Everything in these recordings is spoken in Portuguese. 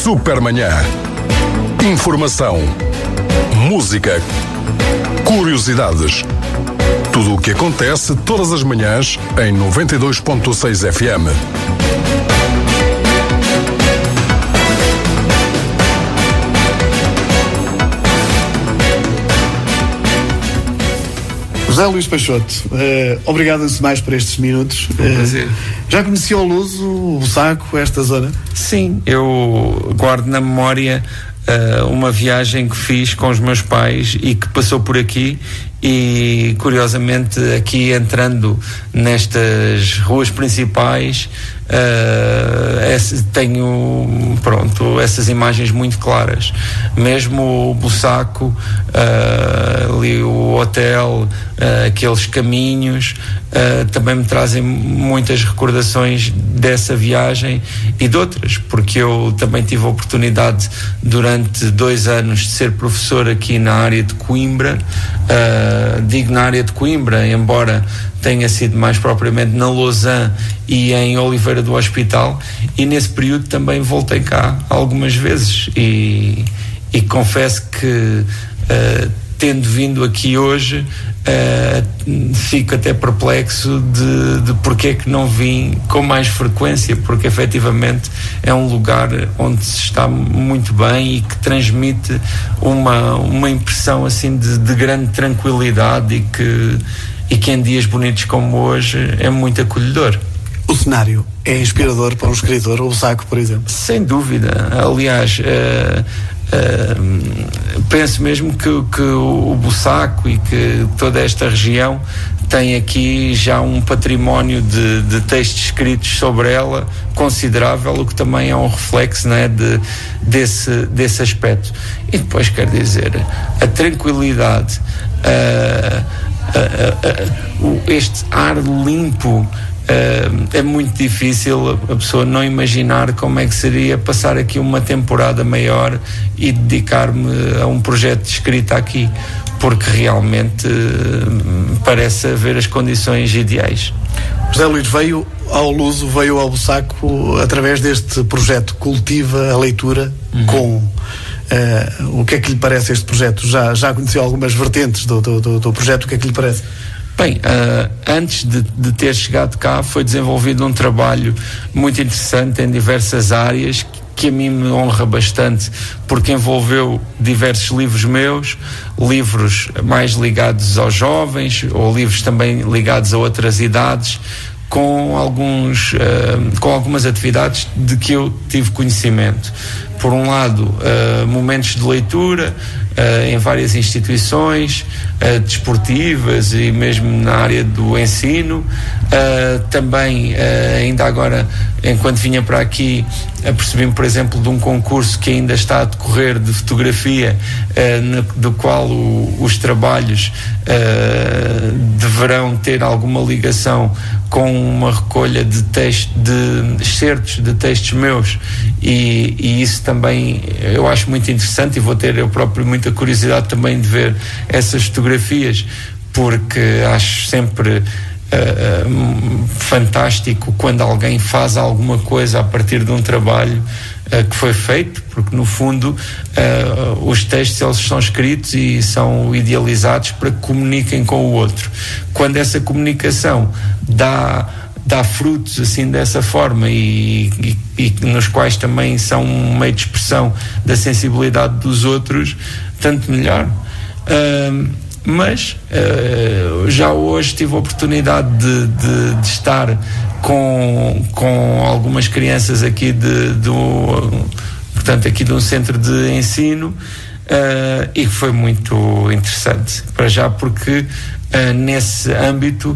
Supermanhã. Informação, música, curiosidades. Tudo o que acontece todas as manhãs em 92.6 FM. José Luís Peixoto, obrigado antes de mais por estes minutos. Prazer. Já conhecia o Luso, o Bussaco, esta zona? Sim, eu guardo na memória uma viagem que fiz com os meus pais e que passou por aqui, e curiosamente aqui entrando nestas ruas principais tenho essas imagens muito claras. Mesmo o Bussaco, ali o hotel, aqueles caminhos também me trazem muitas recordações dessa viagem e de outras, porque eu também tive a oportunidade durante 2 anos de ser professor aqui na área de Coimbra. Digo na área de Coimbra, embora tenha sido mais propriamente na Lausanne e em Oliveira do Hospital, e nesse período também voltei cá algumas vezes e confesso que tendo vindo aqui hoje fico até perplexo de porque é que não vim com mais frequência, porque efetivamente é um lugar onde se está muito bem e que transmite uma impressão assim de grande tranquilidade e que em dias bonitos como hoje é muito acolhedor. O cenário é inspirador para um escritor, o Bussaco, por exemplo? Sem dúvida. Aliás, penso mesmo que o Bussaco e que toda esta região tem aqui já um património de textos escritos sobre ela considerável, o que também é um reflexo, não é, desse aspecto. E depois, quer dizer, a tranquilidade, este ar limpo. É muito difícil a pessoa não imaginar como é que seria passar aqui uma temporada maior e dedicar-me a um projeto de escrita aqui, porque realmente parece haver as condições ideais. José Luís veio ao Luso, veio ao Bussaco através deste projeto Cultiva a Leitura. O que é que lhe parece este projeto? Já conheceu algumas vertentes do projeto, o que é que lhe parece? Bem, antes de ter chegado cá foi desenvolvido um trabalho muito interessante em diversas áreas que a mim me honra bastante, porque envolveu diversos livros meus, livros mais ligados aos jovens ou livros também ligados a outras idades, com algumas atividades de que eu tive conhecimento. Por um lado, momentos de leitura em várias instituições desportivas e mesmo na área do ensino. Também, ainda agora, enquanto vinha para aqui, apercebi-me, por exemplo, de um concurso que ainda está a decorrer de fotografia, do qual os trabalhos deverão ter alguma ligação com uma recolha de excertos de textos meus, e isso também eu acho muito interessante, e vou ter eu próprio muita curiosidade também de ver essas fotografias, porque acho sempre fantástico quando alguém faz alguma coisa a partir de um trabalho que foi feito, porque no fundo os textos eles são escritos e são idealizados para que comuniquem com o outro. Quando essa comunicação dá frutos assim dessa forma e nos quais também são um meio de expressão da sensibilidade dos outros, tanto melhor. Mas já hoje tive a oportunidade de estar com algumas crianças aqui portanto, aqui de um centro de ensino, e foi muito interessante, para já porque nesse âmbito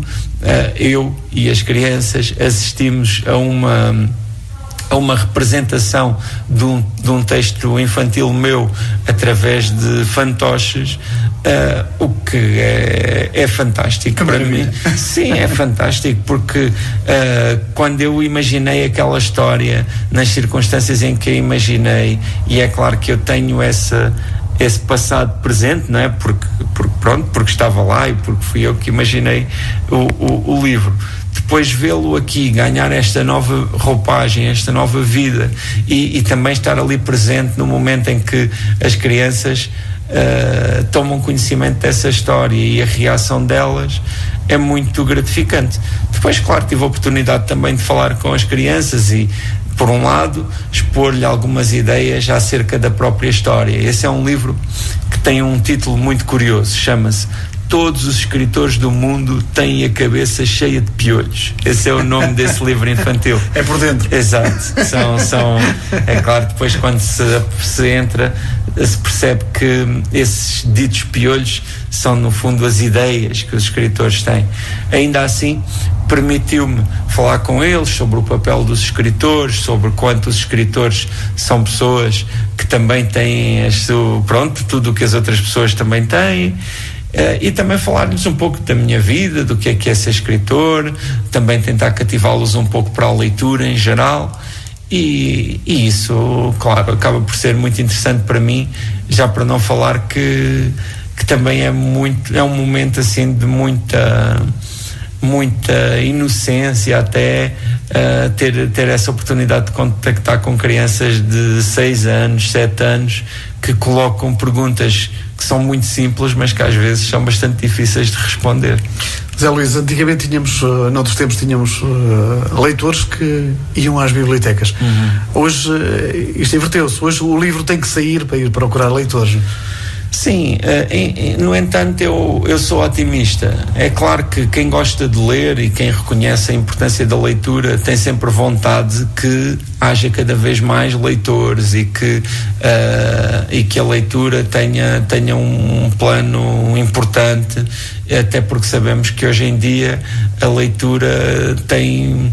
eu e as crianças assistimos a uma representação de um texto infantil meu através de fantoches, o que é fantástico para mim. Sim, é fantástico, porque quando eu imaginei aquela história nas circunstâncias em que a imaginei, e é claro que eu tenho esse passado presente, não é? Porque estava lá e porque fui eu que imaginei o livro. depois vê-lo aqui ganhar esta nova roupagem, esta nova vida, e também estar ali presente no momento em que as crianças tomam conhecimento dessa história e a reação delas é muito gratificante. Depois, claro, tive a oportunidade também de falar com as crianças e, por um lado, expor-lhe algumas ideias acerca da própria história. Esse é um livro que tem um título muito curioso, chama-se Todos os escritores do mundo têm a cabeça cheia de piolhos. Esse é o nome desse livro infantil. É por dentro. Exato. É claro, depois quando se entra, se percebe que esses ditos piolhos são, no fundo, as ideias que os escritores têm. Ainda assim, permitiu-me falar com eles sobre o papel dos escritores, sobre quanto os escritores são pessoas que também têm tudo o que as outras pessoas também têm. E também falar-lhes um pouco da minha vida, do que é ser escritor, também tentar cativá-los um pouco para a leitura em geral, e isso, claro, acaba por ser muito interessante para mim, já para não falar que também é um momento assim de muita inocência, até ter essa oportunidade de contactar com crianças de 6 anos, 7 anos, que colocam perguntas que são muito simples, mas que às vezes são bastante difíceis de responder. Zé Luís, antigamente noutros tempos tínhamos leitores que iam às bibliotecas. Hoje isto inverteu-se. Hoje o livro tem que sair para ir procurar leitores. Sim, no entanto eu sou otimista. É claro que quem gosta de ler e quem reconhece a importância da leitura tem sempre vontade que haja cada vez mais leitores e que a leitura tenha um plano importante, até porque sabemos que hoje em dia a leitura tem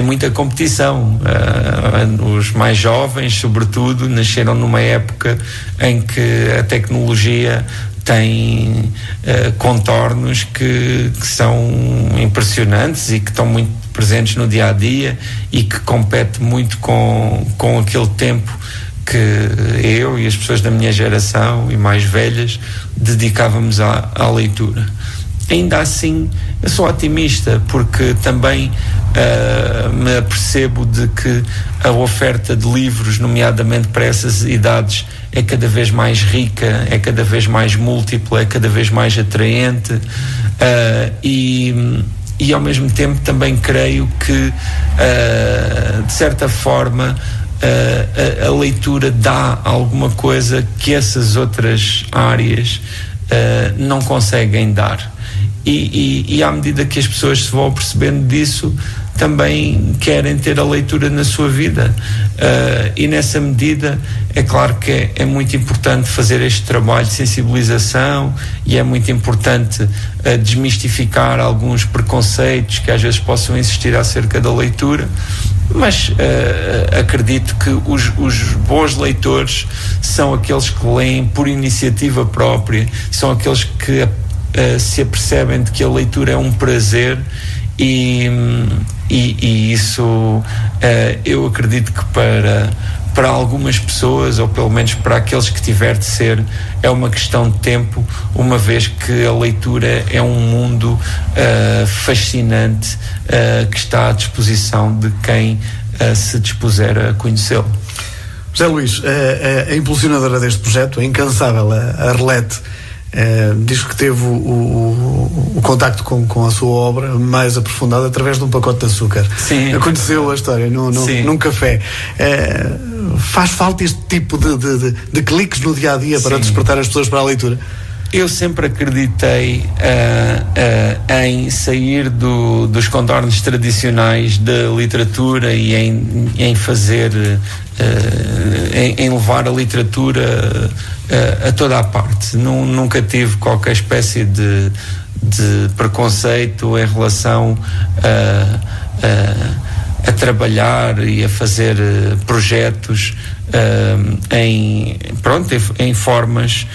muita competição. Os mais jovens, sobretudo, nasceram numa época em que a tecnologia tem contornos que são impressionantes e que estão muito presentes no dia a dia e que compete muito com aquele tempo que eu e as pessoas da minha geração e mais velhas dedicávamos à leitura. Ainda assim, eu sou otimista, porque também me apercebo de que a oferta de livros, nomeadamente para essas idades, é cada vez mais rica, é cada vez mais múltipla, é cada vez mais atraente, e ao mesmo tempo também creio que, de certa forma, a leitura dá alguma coisa que essas outras áreas não conseguem dar. E à medida que as pessoas se vão percebendo disso, também querem ter a leitura na sua vida, e nessa medida é claro que é muito importante fazer este trabalho de sensibilização, e é muito importante desmistificar alguns preconceitos que às vezes possam existir acerca da leitura, mas acredito que os bons leitores são aqueles que leem por iniciativa própria, são aqueles que se apercebem de que a leitura é um prazer, e isso eu acredito que para algumas pessoas, ou pelo menos para aqueles que tiver de ser, é uma questão de tempo, uma vez que a leitura é um mundo fascinante, que está à disposição de quem se dispuser a conhecê-lo. José Luís, a impulsionadora deste projeto, a incansável, a Arlete, diz que teve o contacto com a sua obra mais aprofundado através de um pacote de açúcar. Sim. Conheceu a história num café. Faz falta este tipo de cliques no dia a dia para despertar as pessoas para a leitura? Eu sempre acreditei em sair dos contornos tradicionais da literatura e em fazer, em levar a literatura a toda a parte. Nunca tive qualquer espécie de preconceito em relação a trabalhar e a fazer projetos em formas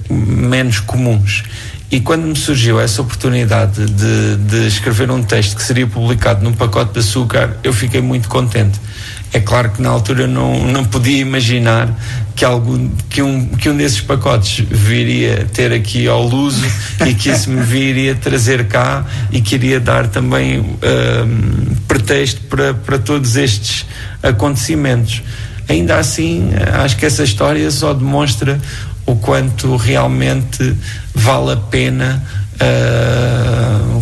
menos comuns. E quando me surgiu essa oportunidade de escrever um texto que seria publicado num pacote de açúcar, eu fiquei muito contente. É claro que na altura não podia imaginar que um desses pacotes viria ter aqui ao Luso e que isso me viria trazer cá e que iria dar também pretexto para todos estes acontecimentos. Ainda assim, acho que essa história só demonstra o quanto realmente vale a pena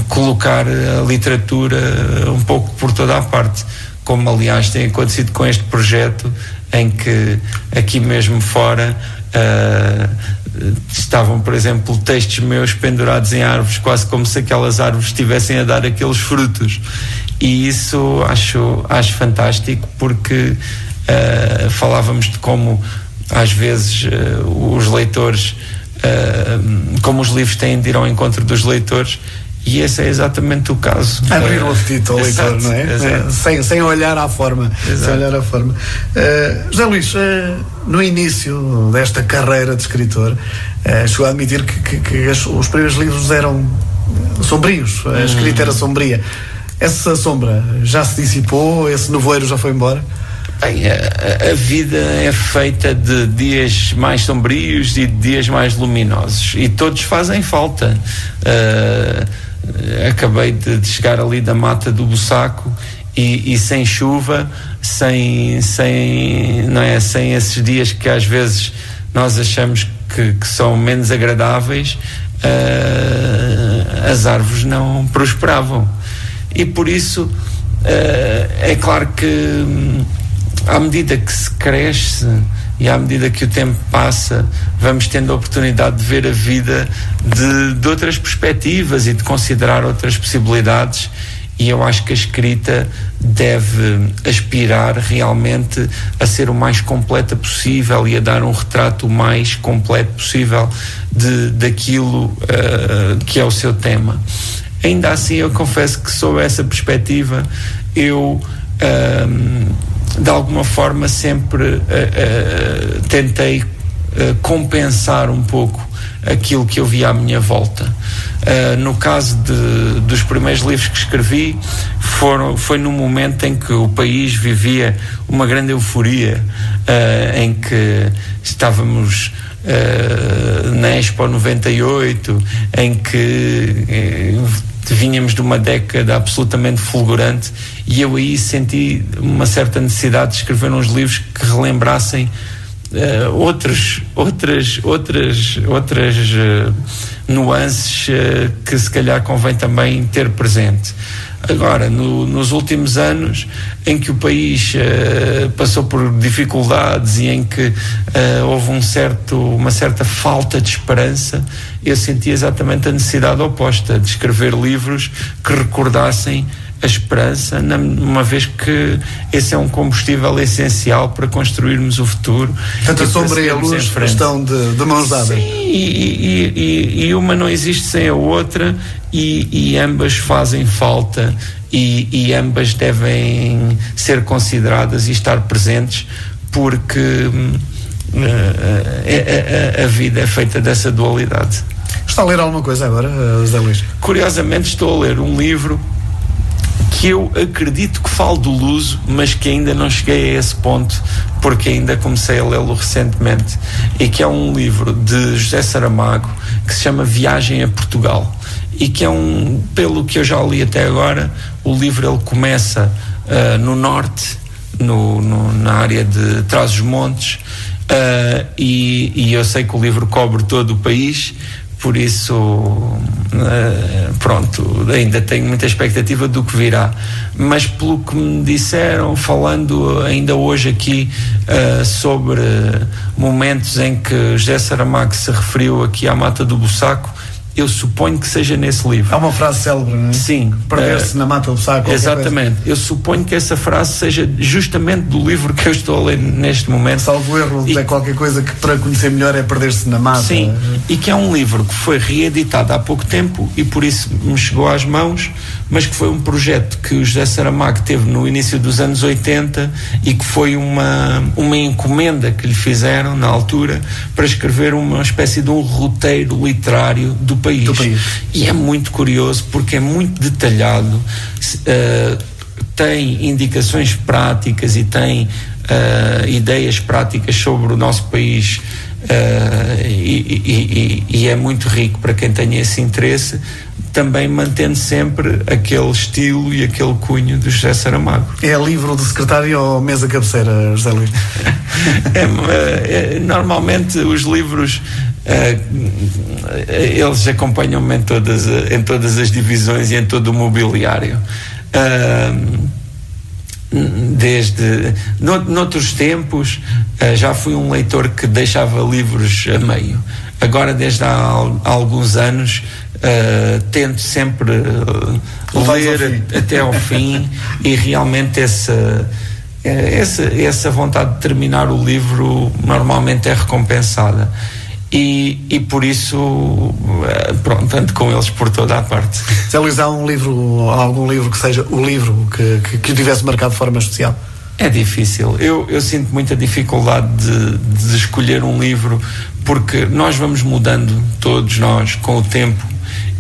colocar a literatura um pouco por toda a parte, como aliás tem acontecido com este projeto, em que aqui mesmo fora estavam, por exemplo, textos meus pendurados em árvores, quase como se aquelas árvores estivessem a dar aqueles frutos, e isso acho fantástico, porque falávamos de como às vezes os leitores, como os livros têm de ir ao encontro dos leitores, e esse é exatamente o caso. Abrir o apetite ao leitor, não é? Sem olhar à forma. Sem olhar à forma. José Luís, no início desta carreira de escritor, chegou a admitir que os primeiros livros eram sombrios, a escrita era sombria. Essa sombra já se dissipou? Esse nevoeiro já foi embora? Bem, a vida é feita de dias mais sombrios e de dias mais luminosos, e todos fazem falta. Acabei de chegar ali da Mata do Bussaco e sem chuva, sem esses dias que às vezes nós achamos que são menos agradáveis, as árvores não prosperavam, e por isso é claro que à medida que se cresce e à medida que o tempo passa, vamos tendo a oportunidade de ver a vida de outras perspectivas e de considerar outras possibilidades, e eu acho que a escrita deve aspirar realmente a ser o mais completa possível e a dar um retrato o mais completo possível daquilo que é o seu tema. Ainda assim, eu confesso que sob essa perspectiva eu de alguma forma sempre tentei compensar um pouco aquilo que eu via à minha volta. No caso dos primeiros livros que escrevi, foi num momento em que o país vivia uma grande euforia, em que estávamos na Expo 98, em que vínhamos de uma década absolutamente fulgurante, e eu aí senti uma certa necessidade de escrever uns livros que relembrassem outras nuances que se calhar convém também ter presente. Agora, nos últimos anos, em que o país passou por dificuldades e em que houve uma certa falta de esperança, eu senti exatamente a necessidade oposta, de escrever livros que recordassem a esperança, uma vez que esse é um combustível essencial para construirmos o futuro. Tanto a sombra e a luz estão de mãos dadas. Sim, e uma não existe sem a outra, e ambas fazem falta, e ambas devem ser consideradas e estar presentes, porque a vida é feita dessa dualidade. Está a ler alguma coisa agora, José Luís? Curiosamente estou a ler um livro que eu acredito que falo do Luso, mas que ainda não cheguei a esse ponto, porque ainda comecei a lê-lo recentemente, e que é um livro de José Saramago, que se chama Viagem a Portugal, e que é pelo que eu já li até agora, o livro ele começa no norte, na área de Trás-os-Montes, e eu sei que o livro cobre todo o país. Por isso, pronto, ainda tenho muita expectativa do que virá. Mas pelo que me disseram, falando ainda hoje aqui sobre momentos em que José Saramago se referiu aqui à Mata do Bussaco, eu suponho que seja nesse livro. É uma frase célebre, não é? Sim. Perder-se na Mata do Bussaco. Exatamente. Eu suponho que essa frase seja justamente do livro que eu estou a ler neste momento. Salvo erro, é qualquer coisa que para conhecer melhor é perder-se na mata. Sim, e que é um livro que foi reeditado há pouco tempo e por isso me chegou às mãos, mas que foi um projeto que o José Saramago teve no início dos anos 80 e que foi uma encomenda que lhe fizeram na altura para escrever uma espécie de um roteiro literário do país. E é muito curioso porque é muito detalhado, tem indicações práticas e tem ideias práticas sobre o nosso país, e é muito rico para quem tenha esse interesse, também mantendo sempre aquele estilo e aquele cunho do José Saramago. É livro de secretário ou mesa cabeceira, José Luís? Normalmente os livros eles acompanham-me em todas as divisões e em todo o mobiliário. Noutros tempos já fui um leitor que deixava livros a meio. Agora, desde há alguns anos, tento sempre ler até ao fim, e realmente essa vontade de terminar o livro normalmente é recompensada. E por isso, pronto, ando com eles por toda a parte. Zé Luís, há algum livro que seja o livro que o tivesse marcado de forma especial? É difícil. Eu sinto muita dificuldade de escolher um livro, porque nós vamos mudando, todos nós, com o tempo,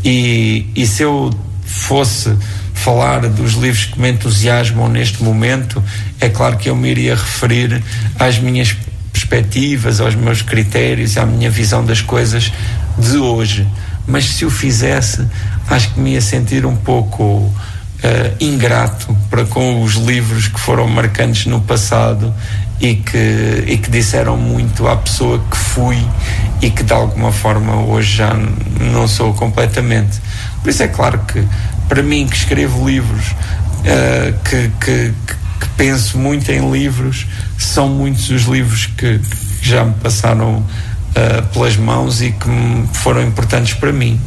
e se eu fosse falar dos livros que me entusiasmam neste momento, é claro que eu me iria referir às minhas perspectivas, aos meus critérios, à minha visão das coisas de hoje. Mas se o fizesse, acho que me ia sentir um pouco ingrato para com os livros que foram marcantes no passado e que disseram muito à pessoa que fui e que de alguma forma hoje já não sou completamente. Por isso é claro que para mim, que escrevo livros, que penso muito em livros, são muitos os livros que já me passaram pelas mãos e que foram importantes para mim,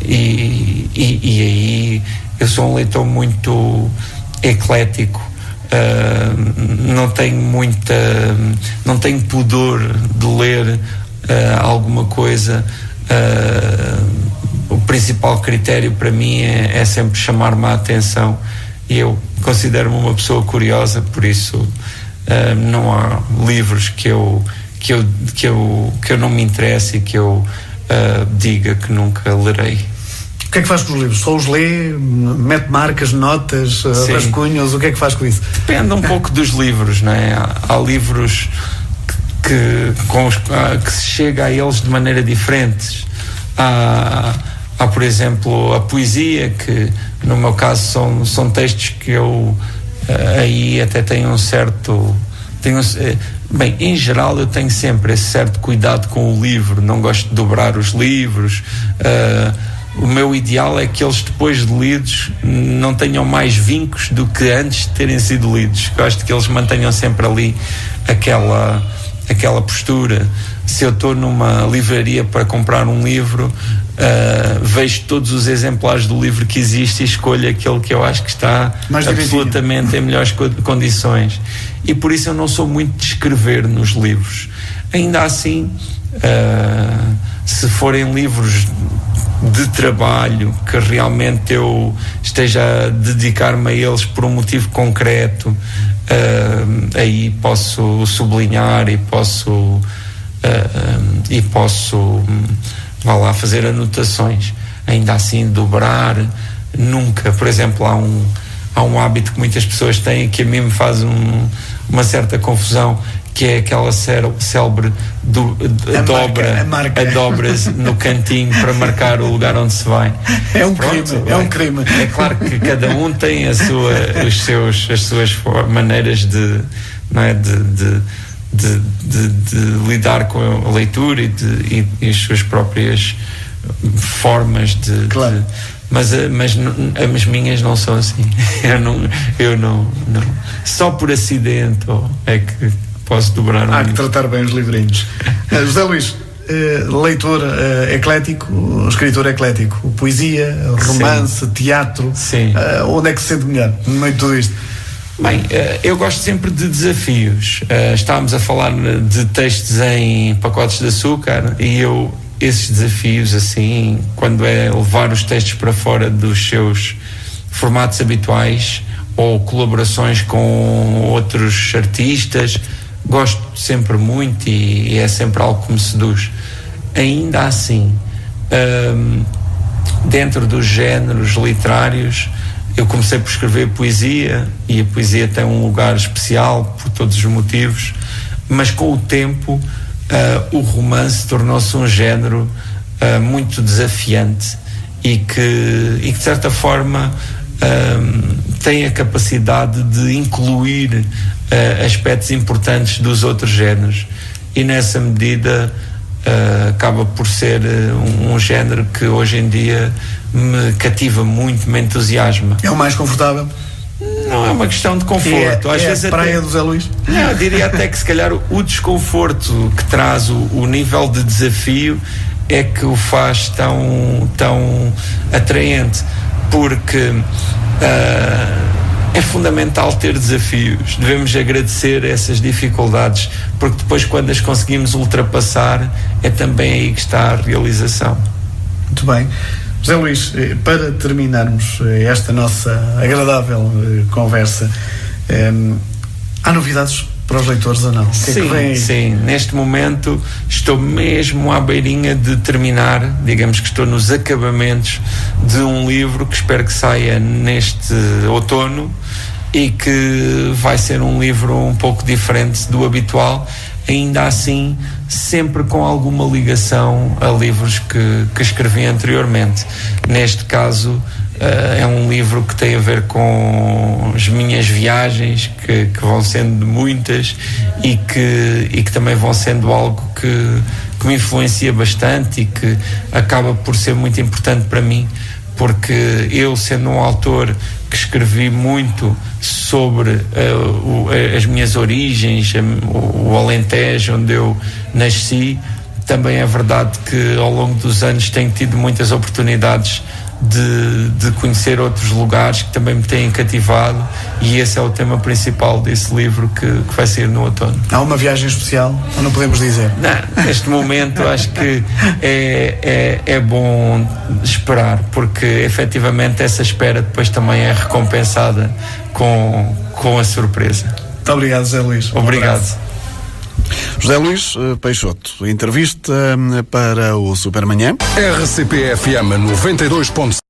e aí eu sou um leitor muito eclético, não tenho pudor de ler alguma coisa. O principal critério para mim é sempre chamar-me a atenção, e eu considero-me uma pessoa curiosa, por isso não há livros que eu não me interesse e que eu diga que nunca lerei. O que é que faz com os livros? Só os lê, mete marcas, notas, rascunhos? O que é que faz com isso? Depende um pouco dos livros, não é? Há livros que se chega a eles de maneira diferente. Há, por exemplo, a poesia, que no meu caso são textos que eu aí até tenho um certo... Bem, em geral eu tenho sempre esse certo cuidado com o livro, não gosto de dobrar os livros. O meu ideal é que eles, depois de lidos, não tenham mais vincos do que antes de terem sido lidos. Gosto que eles mantenham sempre ali aquela postura. Se eu estou numa livraria para comprar um livro, vejo todos os exemplares do livro que existe e escolho aquele que eu acho que está absolutamente em melhores condições. E por isso eu não sou muito de escrever nos livros. Ainda assim, se forem livros de trabalho, que realmente eu esteja a dedicar-me a eles por um motivo concreto, aí posso sublinhar e posso vá lá, fazer anotações. Ainda assim, dobrar nunca. Por exemplo, há um hábito que muitas pessoas têm, que a mim me faz uma certa confusão, que é aquela célebre dobras no cantinho para marcar o lugar onde se vai. É um crime. É claro que cada um tem as suas maneiras de lidar com a leitura e as suas próprias formas de... Claro. Mas as minhas não são assim. Eu não. Só por acidente é que posso dobrar um livro. Há que tratar bem os livrinhos. José Luís, leitor eclético, escritor eclético, poesia, romance, sim, teatro. Sim. Onde é que se sente melhor no meio de tudo isto? Bem, eu gosto sempre de desafios. Estávamos a falar de textos em pacotes de açúcar, e esses desafios, assim, quando é levar os textos para fora dos seus formatos habituais ou colaborações com outros artistas, gosto sempre muito, e é sempre algo que me seduz. Ainda assim, dentro dos géneros literários, eu comecei por escrever poesia, e a poesia tem um lugar especial por todos os motivos, mas com o tempo o romance tornou-se um género muito desafiante e que de certa forma tem a capacidade de incluir aspectos importantes dos outros géneros, e nessa medida acaba por ser um género que hoje em dia me cativa muito, me entusiasma. É o mais confortável? Não é uma questão de conforto. Às vezes a praia do Zé Luís? Não, eu diria até que se calhar o desconforto que traz o nível de desafio é que o faz tão atraente, porque é fundamental ter desafios. Devemos agradecer essas dificuldades, porque depois, quando as conseguimos ultrapassar, é também aí que está a realização. Muito bem. José Luís, para terminarmos esta nossa agradável conversa, há novidades para os leitores ou não? Sim, neste momento estou mesmo à beirinha de terminar, digamos que estou nos acabamentos de um livro que espero que saia neste outono e que vai ser um livro um pouco diferente do habitual, ainda assim sempre com alguma ligação a livros que escrevi anteriormente. Neste caso é um livro que tem a ver com as minhas viagens, que vão sendo muitas e que também vão sendo algo que me influencia bastante e que acaba por ser muito importante para mim, porque eu, sendo um autor que escrevi muito sobre as minhas origens, o Alentejo, onde eu nasci, também é verdade que ao longo dos anos tenho tido muitas oportunidades de conhecer outros lugares que também me têm cativado, e esse é o tema principal desse livro que vai sair no outono. Há uma viagem especial, ou não podemos dizer? Não, neste momento acho que é bom esperar, porque efetivamente essa espera depois também é recompensada com a surpresa. Muito obrigado, José Luís. Obrigado. José Luís Peixoto, entrevista para o Supermanhã. RCP FM 92.7